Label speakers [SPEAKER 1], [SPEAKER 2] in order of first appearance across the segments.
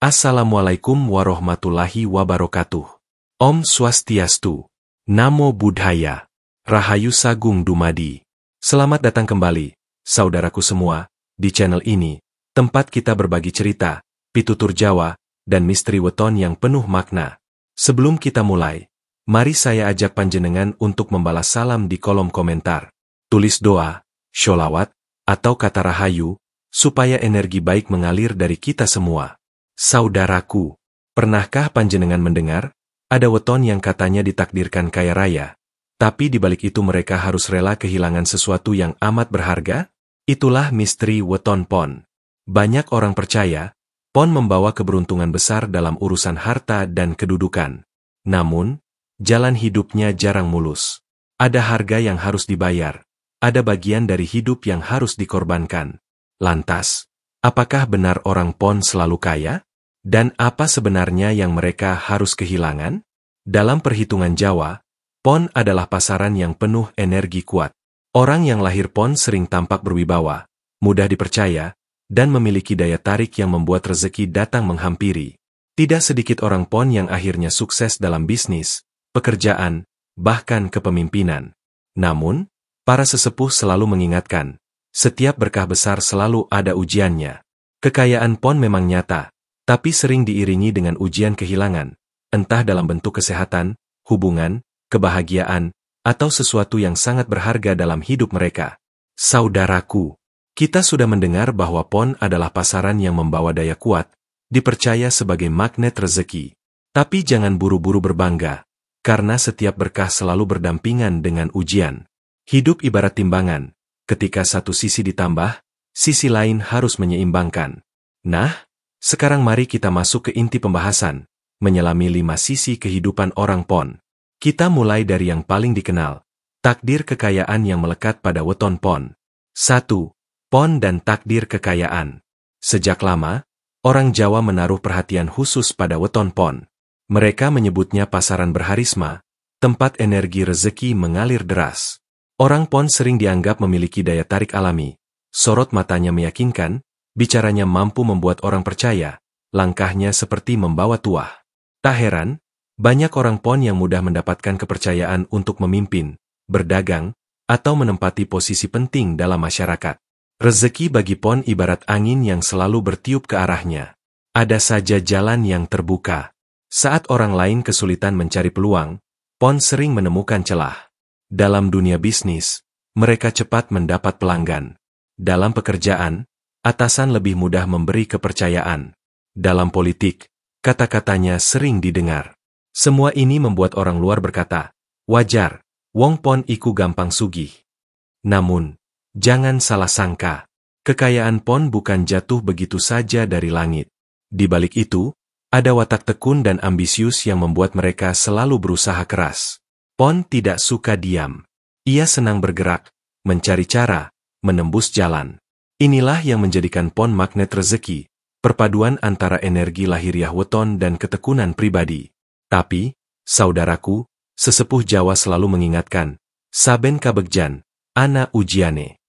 [SPEAKER 1] Assalamualaikum warahmatullahi wabarakatuh. Om Swastiastu. Namo Buddhaya. Rahayu Sagung Dumadi. Selamat datang kembali, saudaraku semua, di channel ini, tempat kita berbagi cerita, pitutur Jawa, dan misteri weton yang penuh makna. Sebelum kita mulai, mari saya ajak panjenengan untuk membalas salam di kolom komentar. Tulis doa, sholawat, atau kata rahayu, supaya energi baik mengalir dari kita semua. Saudaraku, pernahkah panjenengan mendengar, ada weton yang katanya ditakdirkan kaya raya, tapi di balik itu mereka harus rela kehilangan sesuatu yang amat berharga? Itulah misteri weton pon. Banyak orang percaya, pon membawa keberuntungan besar dalam urusan harta dan kedudukan. Namun, jalan hidupnya jarang mulus. Ada harga yang harus dibayar, ada bagian dari hidup yang harus dikorbankan. Lantas, apakah benar orang pon selalu kaya? Dan apa sebenarnya yang mereka harus kehilangan? Dalam perhitungan Jawa, pon adalah pasaran yang penuh energi kuat. Orang yang lahir pon sering tampak berwibawa, mudah dipercaya, dan memiliki daya tarik yang membuat rezeki datang menghampiri. Tidak sedikit orang pon yang akhirnya sukses dalam bisnis, pekerjaan, bahkan kepemimpinan. Namun, para sesepuh selalu mengingatkan, setiap berkah besar selalu ada ujiannya. Kekayaan pon memang nyata, tapi sering diiringi dengan ujian kehilangan, entah dalam bentuk kesehatan, hubungan, kebahagiaan, atau sesuatu yang sangat berharga dalam hidup mereka. Saudaraku, kita sudah mendengar bahwa pon adalah pasaran yang membawa daya kuat, dipercaya sebagai magnet rezeki. Tapi jangan buru-buru berbangga, karena setiap berkah selalu berdampingan dengan ujian. Hidup ibarat timbangan, ketika satu sisi ditambah, sisi lain harus menyeimbangkan. Nah, sekarang mari kita masuk ke inti pembahasan, menyelami 5 sisi kehidupan orang pon. Kita mulai dari yang paling dikenal, takdir kekayaan yang melekat pada weton pon. 1. Pon dan takdir kekayaan. Sejak lama, orang Jawa menaruh perhatian khusus pada weton pon. Mereka menyebutnya pasaran berharisma, tempat energi rezeki mengalir deras. Orang pon sering dianggap memiliki daya tarik alami, sorot matanya meyakinkan, bicaranya mampu membuat orang percaya, langkahnya seperti membawa tuah. Tak heran, banyak orang pon yang mudah mendapatkan kepercayaan untuk memimpin, berdagang, atau menempati posisi penting dalam masyarakat. Rezeki bagi pon ibarat angin yang selalu bertiup ke arahnya. Ada saja jalan yang terbuka. Saat orang lain kesulitan mencari peluang, pon sering menemukan celah. Dalam dunia bisnis, mereka cepat mendapat pelanggan. Dalam pekerjaan, atasan lebih mudah memberi kepercayaan. Dalam politik, kata-katanya sering didengar. Semua ini membuat orang luar berkata, wajar, wong pon iku gampang sugih. Namun, jangan salah sangka, kekayaan pon bukan jatuh begitu saja dari langit. Di balik itu, ada watak tekun dan ambisius yang membuat mereka selalu berusaha keras. Pon tidak suka diam. Ia senang bergerak, mencari cara, menembus jalan. Inilah yang menjadikan pon magnet rezeki, perpaduan antara energi lahiriah weton dan ketekunan pribadi. Tapi, saudaraku, sesepuh Jawa selalu mengingatkan, saben kabegjan, ana ujiane.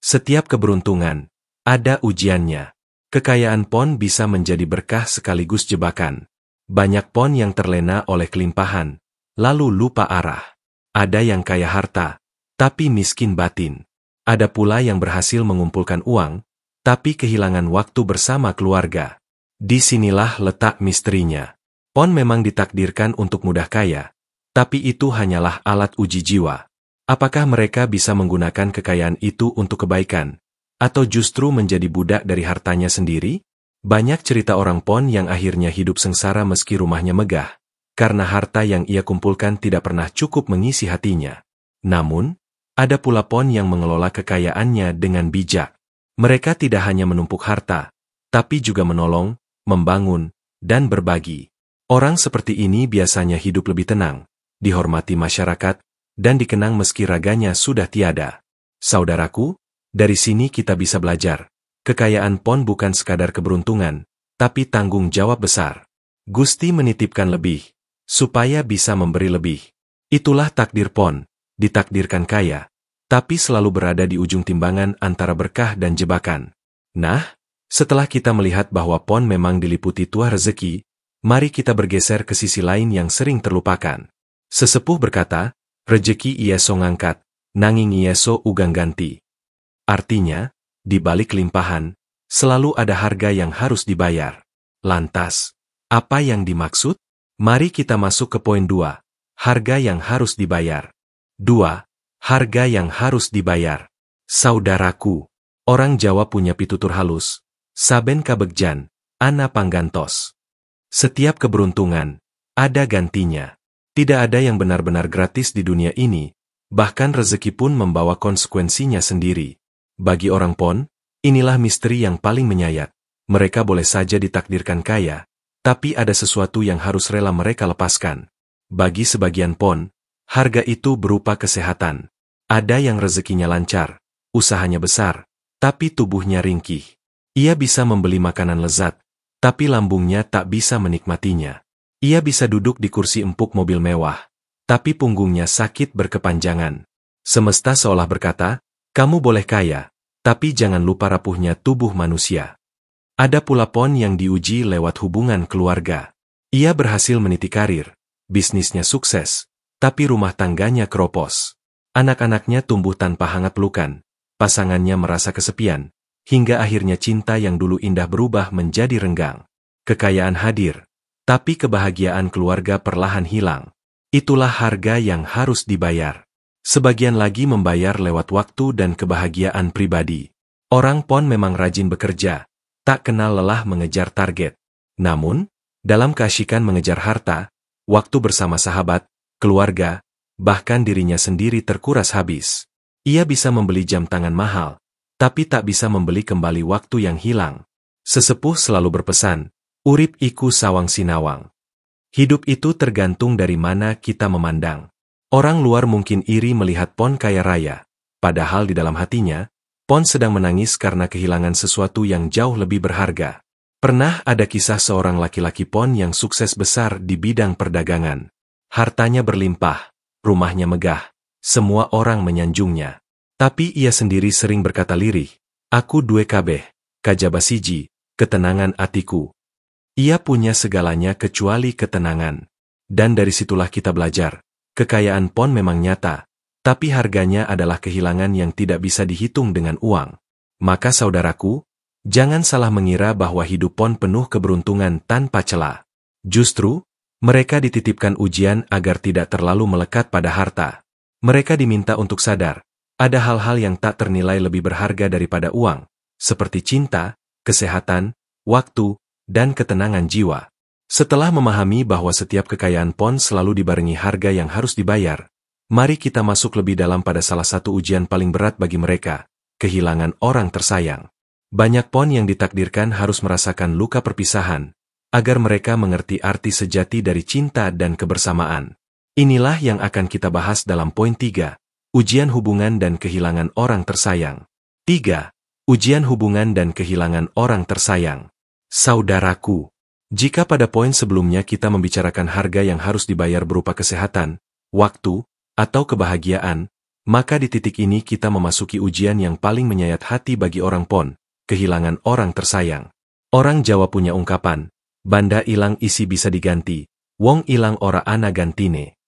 [SPEAKER 1] Setiap keberuntungan, ada ujiannya. Kekayaan pon bisa menjadi berkah sekaligus jebakan. Banyak pon yang terlena oleh kelimpahan, lalu lupa arah. Ada yang kaya harta, tapi miskin batin. Ada pula yang berhasil mengumpulkan uang, tapi kehilangan waktu bersama keluarga. Disinilah letak misterinya. Pon memang ditakdirkan untuk mudah kaya, tapi itu hanyalah alat uji jiwa. Apakah mereka bisa menggunakan kekayaan itu untuk kebaikan, atau justru menjadi budak dari hartanya sendiri? Banyak cerita orang pon yang akhirnya hidup sengsara meski rumahnya megah, karena harta yang ia kumpulkan tidak pernah cukup mengisi hatinya. Namun, ada pula pon yang mengelola kekayaannya dengan bijak. Mereka tidak hanya menumpuk harta, tapi juga menolong, membangun, dan berbagi. Orang seperti ini biasanya hidup lebih tenang, dihormati masyarakat, dan dikenang meski raganya sudah tiada. Saudaraku, dari sini kita bisa belajar. Kekayaan pon bukan sekadar keberuntungan, tapi tanggung jawab besar. Gusti menitipkan lebih, supaya bisa memberi lebih. Itulah takdir pon. Ditakdirkan kaya, tapi selalu berada di ujung timbangan antara berkah dan jebakan. Nah, Setelah kita melihat bahwa Pon memang diliputi tuah rezeki, mari kita bergeser ke sisi lain yang sering terlupakan. Sesepuh berkata, rejeki ieso ngangkat, nanging ieso ugang ganti. Artinya, di balik limpahan, selalu ada harga yang harus dibayar. Lantas, apa yang dimaksud? Mari kita masuk ke poin 2, harga yang harus dibayar. 2. Harga yang harus dibayar. Saudaraku, orang Jawa punya pitutur halus, saben kabegjan, ana panggantos. Setiap keberuntungan, ada gantinya. Tidak ada yang benar-benar gratis di dunia ini, bahkan rezeki pun membawa konsekuensinya sendiri. Bagi orang Pon, inilah misteri yang paling menyayat. Mereka boleh saja ditakdirkan kaya, tapi ada sesuatu yang harus rela mereka lepaskan. Bagi sebagian Pon, harga itu berupa kesehatan. Ada yang rezekinya lancar, usahanya besar, tapi tubuhnya ringkih. Ia bisa membeli makanan lezat, tapi lambungnya tak bisa menikmatinya. Ia bisa duduk di kursi empuk mobil mewah, tapi punggungnya sakit berkepanjangan. Semesta seolah berkata, kamu boleh kaya, tapi jangan lupa rapuhnya tubuh manusia. Ada pula Pon yang diuji lewat hubungan keluarga. Ia berhasil meniti karir, bisnisnya sukses, tapi rumah tangganya keropos. Anak-anaknya tumbuh tanpa hangat pelukan, pasangannya merasa kesepian, hingga akhirnya cinta yang dulu indah berubah menjadi renggang. Kekayaan hadir, tapi kebahagiaan keluarga perlahan hilang. Itulah harga yang harus dibayar. Sebagian lagi membayar lewat waktu dan kebahagiaan pribadi. Orang Pon memang rajin bekerja, tak kenal lelah mengejar target. Namun, dalam keasyikan mengejar harta, waktu bersama sahabat, keluarga, bahkan dirinya sendiri terkuras habis. Ia bisa membeli jam tangan mahal, tapi tak bisa membeli kembali waktu yang hilang. Sesepuh selalu berpesan, urip iku sawang sinawang. Hidup itu tergantung dari mana kita memandang. Orang luar mungkin iri melihat Pon kaya raya, padahal di dalam hatinya, Pon sedang menangis karena kehilangan sesuatu yang jauh lebih berharga. Pernah ada kisah seorang laki-laki Pon yang sukses besar di bidang perdagangan. Hartanya berlimpah, rumahnya megah, semua orang menyanjungnya. Tapi ia sendiri sering berkata lirih, aku duwe kabeh, kajaba siji, ketenangan atiku. Ia punya segalanya kecuali ketenangan. Dan dari situlah kita belajar, kekayaan Pon memang nyata, tapi harganya adalah kehilangan yang tidak bisa dihitung dengan uang. Maka saudaraku, jangan salah mengira bahwa hidup Pon penuh keberuntungan tanpa celah. Justru, mereka dititipkan ujian agar tidak terlalu melekat pada harta. Mereka diminta untuk sadar, ada hal-hal yang tak ternilai lebih berharga daripada uang, seperti cinta, kesehatan, waktu, dan ketenangan jiwa. Setelah memahami bahwa setiap kekayaan Pon selalu dibarengi harga yang harus dibayar, mari kita masuk lebih dalam pada salah satu ujian paling berat bagi mereka, kehilangan orang tersayang. Banyak Pon yang ditakdirkan harus merasakan luka perpisahan, agar mereka mengerti arti sejati dari cinta dan kebersamaan. Inilah yang akan kita bahas dalam poin 3. Ujian hubungan dan kehilangan orang tersayang. 3. Ujian hubungan dan kehilangan orang tersayang. Saudaraku, jika pada poin sebelumnya kita membicarakan harga yang harus dibayar berupa kesehatan, waktu, atau kebahagiaan, maka di titik ini kita memasuki ujian yang paling menyayat hati bagi orang Pon, kehilangan orang tersayang. Orang Jawa punya ungkapan, banda ilang isi bisa diganti, wong ilang ora ana gantine.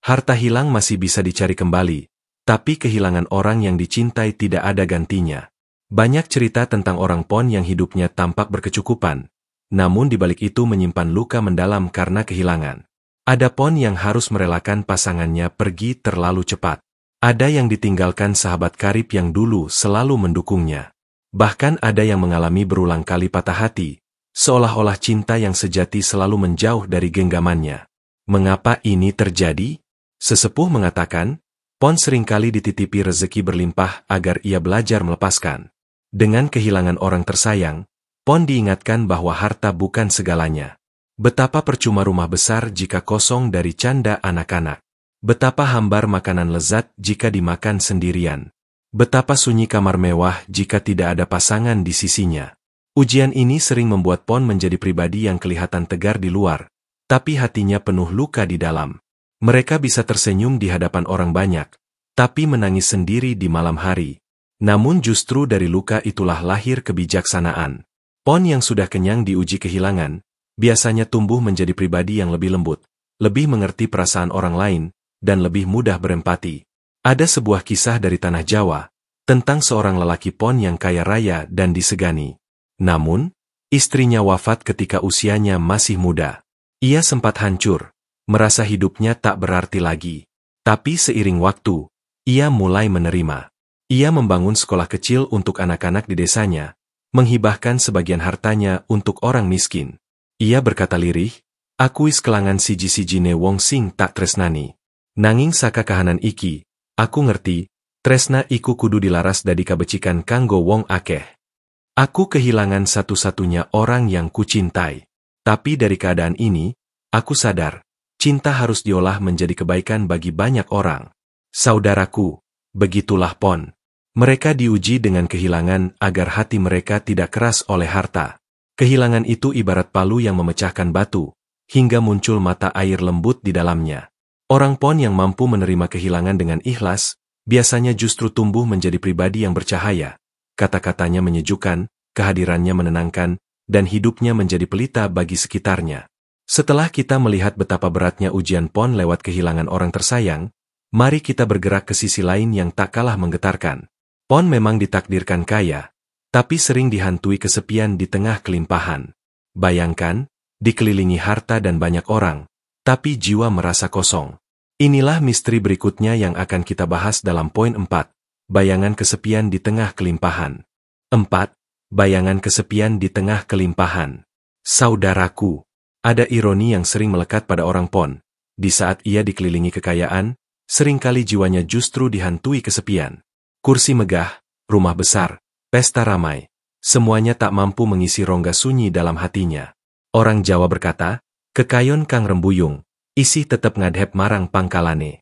[SPEAKER 1] Harta hilang masih bisa dicari kembali, tapi kehilangan orang yang dicintai tidak ada gantinya. Banyak cerita tentang orang Pon yang hidupnya tampak berkecukupan, namun di balik itu menyimpan luka mendalam karena kehilangan. Ada Pon yang harus merelakan pasangannya pergi terlalu cepat. Ada yang ditinggalkan sahabat karib yang dulu selalu mendukungnya. Bahkan ada yang mengalami berulang kali patah hati, seolah-olah cinta yang sejati selalu menjauh dari genggamannya. Mengapa ini terjadi? Sesepuh mengatakan, Pon seringkali dititipi rezeki berlimpah agar ia belajar melepaskan. Dengan kehilangan orang tersayang, Pon diingatkan bahwa harta bukan segalanya. Betapa percuma rumah besar jika kosong dari canda anak-anak. Betapa hambar makanan lezat jika dimakan sendirian. Betapa sunyi kamar mewah jika tidak ada pasangan di sisinya. Ujian ini sering membuat Pon menjadi pribadi yang kelihatan tegar di luar, tapi hatinya penuh luka di dalam. Mereka bisa tersenyum di hadapan orang banyak, tapi menangis sendiri di malam hari. Namun justru dari luka itulah lahir kebijaksanaan. Pon yang sudah kenyang diuji kehilangan, biasanya tumbuh menjadi pribadi yang lebih lembut, lebih mengerti perasaan orang lain, dan lebih mudah berempati. Ada sebuah kisah dari Tanah Jawa, tentang seorang lelaki pon yang kaya raya dan disegani. Namun, istrinya wafat ketika usianya masih muda. Ia sempat hancur, merasa hidupnya tak berarti lagi. Tapi seiring waktu, ia mulai menerima. Ia membangun sekolah kecil untuk anak-anak di desanya, menghibahkan sebagian hartanya untuk orang miskin. Ia berkata lirih, "Aku wis kelangan siji-sijine wong sing tak tresnani. Nanging saka kahanan iki, aku ngerti, tresna iku kudu dilaras dadi kabecikan kanggo wong akeh. Aku kehilangan satu-satunya orang yang kucintai. Tapi dari keadaan ini, aku sadar, cinta harus diolah menjadi kebaikan bagi banyak orang." Saudaraku, begitulah pon. Mereka diuji dengan kehilangan agar hati mereka tidak keras oleh harta. Kehilangan itu ibarat palu yang memecahkan batu, hingga muncul mata air lembut di dalamnya. Orang pon yang mampu menerima kehilangan dengan ikhlas, biasanya justru tumbuh menjadi pribadi yang bercahaya. Kata-katanya menyejukkan, kehadirannya menenangkan, dan hidupnya menjadi pelita bagi sekitarnya. Setelah kita melihat betapa beratnya ujian pon lewat kehilangan orang tersayang, mari kita bergerak ke sisi lain yang tak kalah menggetarkan. Pon memang ditakdirkan kaya, tapi sering dihantui kesepian di tengah kelimpahan. Bayangkan, dikelilingi harta dan banyak orang, tapi jiwa merasa kosong. Inilah misteri berikutnya yang akan kita bahas dalam poin 4, bayangan kesepian di tengah kelimpahan. 4. Bayangan kesepian di tengah kelimpahan. Saudaraku, ada ironi yang sering melekat pada orang pon. Di saat ia dikelilingi kekayaan, seringkali jiwanya justru dihantui kesepian. Kursi megah, rumah besar, pesta ramai, semuanya tak mampu mengisi rongga sunyi dalam hatinya. Orang Jawa berkata, "Kekayon kang rembuyung, isih tetep ngadhep marang pangkalane."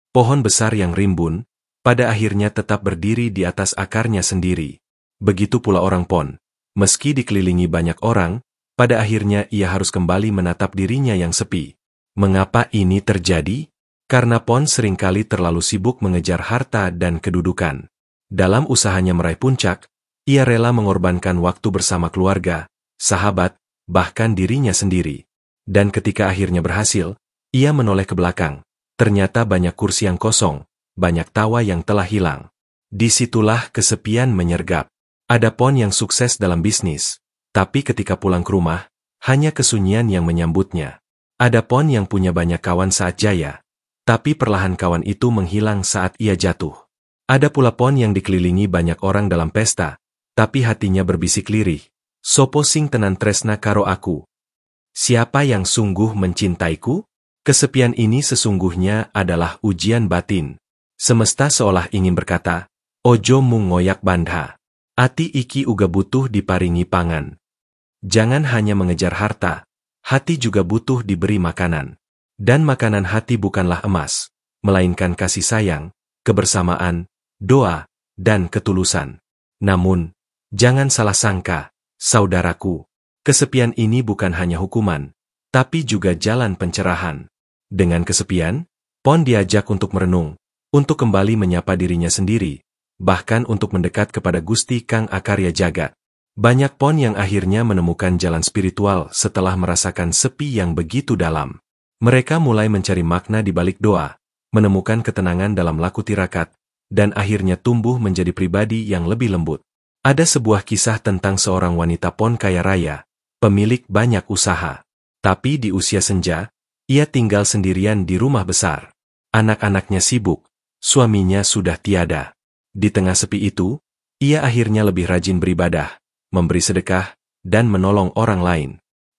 [SPEAKER 1] Pohon besar yang rimbun, pada akhirnya tetap berdiri di atas akarnya sendiri. Begitu pula orang pon, meski dikelilingi banyak orang, pada akhirnya ia harus kembali menatap dirinya yang sepi. Mengapa ini terjadi? Karena pon seringkali terlalu sibuk mengejar harta dan kedudukan. Dalam usahanya meraih puncak, ia rela mengorbankan waktu bersama keluarga, sahabat, bahkan dirinya sendiri. Dan ketika akhirnya berhasil, ia menoleh ke belakang. Ternyata banyak kursi yang kosong, banyak tawa yang telah hilang. Disitulah kesepian menyergap. Ada pon yang sukses dalam bisnis, tapi ketika pulang ke rumah, hanya kesunyian yang menyambutnya. Ada pon yang punya banyak kawan saat jaya, tapi perlahan kawan itu menghilang saat ia jatuh. Ada pula pon yang dikelilingi banyak orang dalam pesta, tapi hatinya berbisik lirih, "Sopo sing tenan tresna karo aku? Siapa yang sungguh mencintaiku?" Kesepian ini sesungguhnya adalah ujian batin. Semesta seolah ingin berkata, "Ojo mung ngoyak bandha. Ati iki uga butuh diparingi pangan." Jangan hanya mengejar harta, hati juga butuh diberi makanan. Dan makanan hati bukanlah emas, melainkan kasih sayang, kebersamaan, doa, dan ketulusan. Namun, jangan salah sangka, saudaraku, kesepian ini bukan hanya hukuman, tapi juga jalan pencerahan. Dengan kesepian, pon diajak untuk merenung, untuk kembali menyapa dirinya sendiri, bahkan untuk mendekat kepada Gusti Kang Akarya Jagat. Banyak pon yang akhirnya menemukan jalan spiritual setelah merasakan sepi yang begitu dalam. Mereka mulai mencari makna di balik doa, menemukan ketenangan dalam laku tirakat, dan akhirnya tumbuh menjadi pribadi yang lebih lembut. Ada sebuah kisah tentang seorang wanita pon kaya raya, pemilik banyak usaha. Tapi di usia senja, ia tinggal sendirian di rumah besar. Anak-anaknya sibuk, suaminya sudah tiada. Di tengah sepi itu, ia akhirnya lebih rajin beribadah, memberi sedekah, dan menolong orang lain.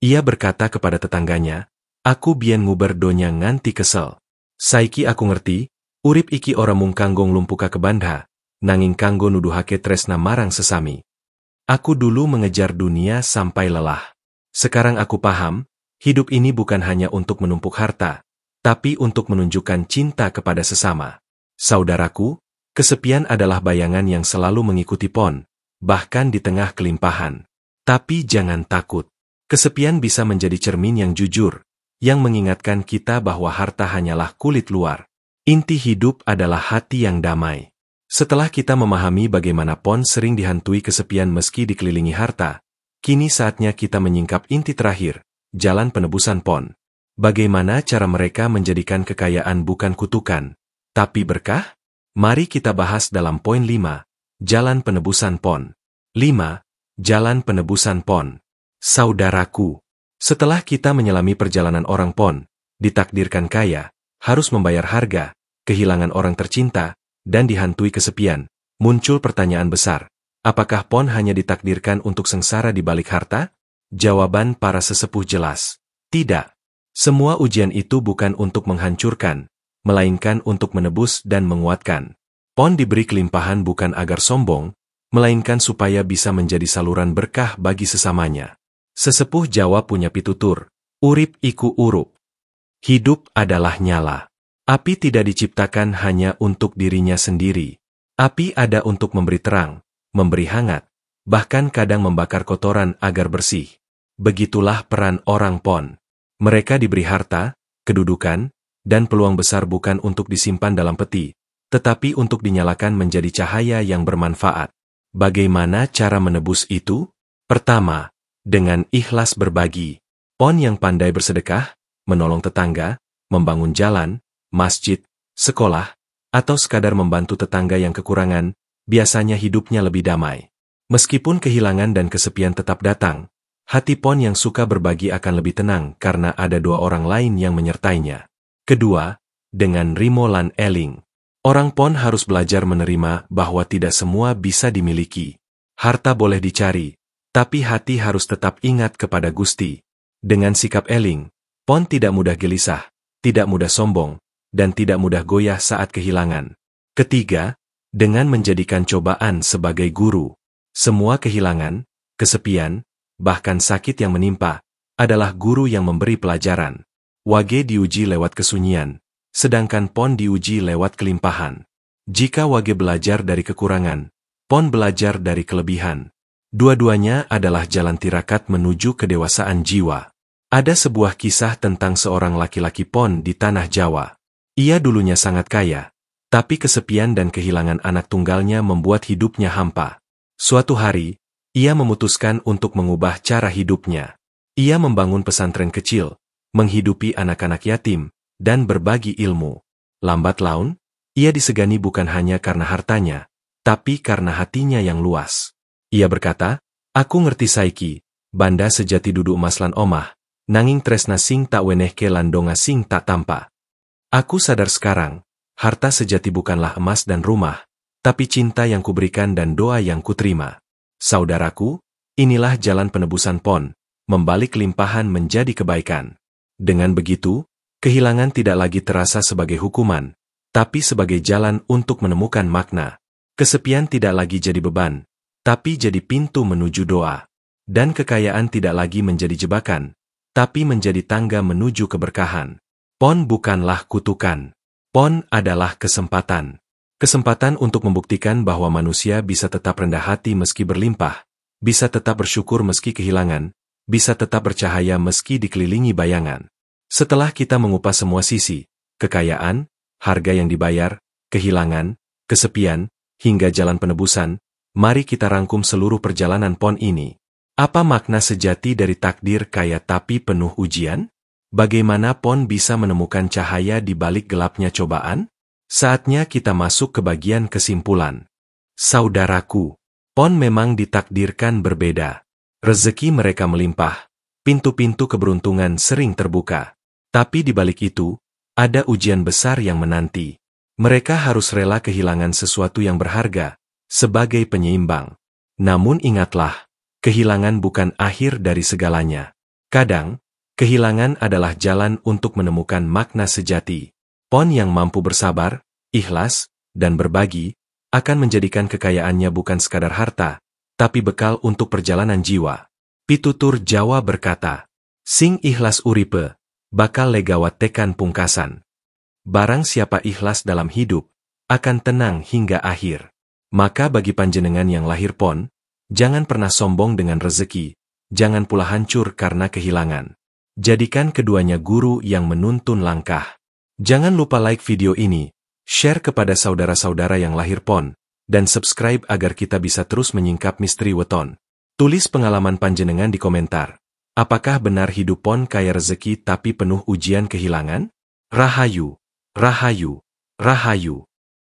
[SPEAKER 1] Ia berkata kepada tetangganya, "Aku biyen nguber donya nganti kesel. Saiki aku ngerti, urip iki ora mung kanggo nglumpuka kebandha, nanging kanggo nuduhake tresna marang sesami. Aku dulu mengejar dunia sampai lelah. Sekarang aku paham, hidup ini bukan hanya untuk menumpuk harta, tapi untuk menunjukkan cinta kepada sesama." Saudaraku, kesepian adalah bayangan yang selalu mengikuti pon, bahkan di tengah kelimpahan. Tapi jangan takut. Kesepian bisa menjadi cermin yang jujur, yang mengingatkan kita bahwa harta hanyalah kulit luar. Inti hidup adalah hati yang damai. Setelah kita memahami bagaimana pon sering dihantui kesepian meski dikelilingi harta, Kini saatnya kita menyingkap inti terakhir, jalan penebusan PON. Bagaimana cara mereka menjadikan kekayaan bukan kutukan, tapi berkah? Mari kita bahas dalam poin 5, jalan penebusan PON. 5. Jalan penebusan PON. Saudaraku, setelah kita menyelami perjalanan orang PON, ditakdirkan kaya, harus membayar harga, kehilangan orang tercinta, dan dihantui kesepian, muncul pertanyaan besar. Apakah PON hanya ditakdirkan untuk sengsara di balik harta? Jawaban para sesepuh jelas. Tidak. Semua ujian itu bukan untuk menghancurkan, melainkan untuk menebus dan menguatkan. PON diberi kelimpahan bukan agar sombong, melainkan supaya bisa menjadi saluran berkah bagi sesamanya. Sesepuh Jawa punya pitutur, urip iku urup. Hidup adalah nyala. Api tidak diciptakan hanya untuk dirinya sendiri. Api ada untuk memberi terang, memberi hangat, bahkan kadang membakar kotoran agar bersih. Begitulah peran orang PON. Mereka diberi harta, kedudukan, dan peluang besar bukan untuk disimpan dalam peti, tetapi untuk dinyalakan menjadi cahaya yang bermanfaat. Bagaimana cara menebus itu? Pertama, dengan ikhlas berbagi. PON yang pandai bersedekah, menolong tetangga, membangun jalan, masjid, sekolah, atau sekadar membantu tetangga yang kekurangan, biasanya hidupnya lebih damai. Meskipun kehilangan dan kesepian tetap datang, hati PON yang suka berbagi akan lebih tenang karena ada dua orang lain yang menyertainya. Kedua, dengan Rimo lan Eling. Orang PON harus belajar menerima bahwa tidak semua bisa dimiliki. Harta boleh dicari, tapi hati harus tetap ingat kepada Gusti. Dengan sikap Eling, PON tidak mudah gelisah, tidak mudah sombong, dan tidak mudah goyah saat kehilangan. Ketiga, dengan menjadikan cobaan sebagai guru. Semua kehilangan, kesepian, bahkan sakit yang menimpa, adalah guru yang memberi pelajaran. Wage diuji lewat kesunyian, sedangkan PON diuji lewat kelimpahan. Jika Wage belajar dari kekurangan, PON belajar dari kelebihan. Dua-duanya adalah jalan tirakat menuju kedewasaan jiwa. Ada sebuah kisah tentang seorang laki-laki PON di tanah Jawa. Ia dulunya sangat kaya, tapi kesepian dan kehilangan anak tunggalnya membuat hidupnya hampa. Suatu hari, ia memutuskan untuk mengubah cara hidupnya. Ia membangun pesantren kecil, menghidupi anak-anak yatim, dan berbagi ilmu. Lambat laun, ia disegani bukan hanya karena hartanya, tapi karena hatinya yang luas. Ia berkata, "Aku ngerti saiki, banda sejati dudu emas lan omah, nanging tresna sing tak wenehke lan donga sing tak tampa." Aku sadar sekarang, harta sejati bukanlah emas dan rumah, tapi cinta yang kuberikan dan doa yang kuterima. Saudaraku, inilah jalan penebusan PON, membalik limpahan menjadi kebaikan. Dengan begitu, kehilangan tidak lagi terasa sebagai hukuman, tapi sebagai jalan untuk menemukan makna. Kesepian tidak lagi jadi beban, tapi jadi pintu menuju doa. Dan kekayaan tidak lagi menjadi jebakan, tapi menjadi tangga menuju keberkahan. PON bukanlah kutukan. PON adalah kesempatan. Kesempatan untuk membuktikan bahwa manusia bisa tetap rendah hati meski berlimpah, bisa tetap bersyukur meski kehilangan, bisa tetap bercahaya meski dikelilingi bayangan. Setelah kita mengupas semua sisi, kekayaan, harga yang dibayar, kehilangan, kesepian, hingga jalan penebusan, mari kita rangkum seluruh perjalanan PON ini. Apa makna sejati dari takdir kaya tapi penuh ujian? Bagaimana PON bisa menemukan cahaya di balik gelapnya cobaan? Saatnya kita masuk ke bagian kesimpulan. Saudaraku, PON memang ditakdirkan berbeda. Rezeki mereka melimpah, pintu-pintu keberuntungan sering terbuka. Tapi di balik itu, ada ujian besar yang menanti. Mereka harus rela kehilangan sesuatu yang berharga, sebagai penyeimbang. Namun ingatlah, kehilangan bukan akhir dari segalanya. Kadang, kehilangan adalah jalan untuk menemukan makna sejati. PON yang mampu bersabar, ikhlas, dan berbagi, akan menjadikan kekayaannya bukan sekadar harta, tapi bekal untuk perjalanan jiwa. Pitutur Jawa berkata, "Sing ikhlas uripe, bakal legawat tekan pungkasan." Barang siapa ikhlas dalam hidup, akan tenang hingga akhir. Maka bagi panjenengan yang lahir PON, jangan pernah sombong dengan rezeki, jangan pula hancur karena kehilangan. Jadikan keduanya guru yang menuntun langkah. Jangan lupa like video ini, share kepada saudara-saudara yang lahir PON, dan subscribe agar kita bisa terus menyingkap misteri weton. Tulis pengalaman panjenengan di komentar. Apakah benar hidup pon kaya rezeki tapi penuh ujian kehilangan? Rahayu, rahayu, rahayu.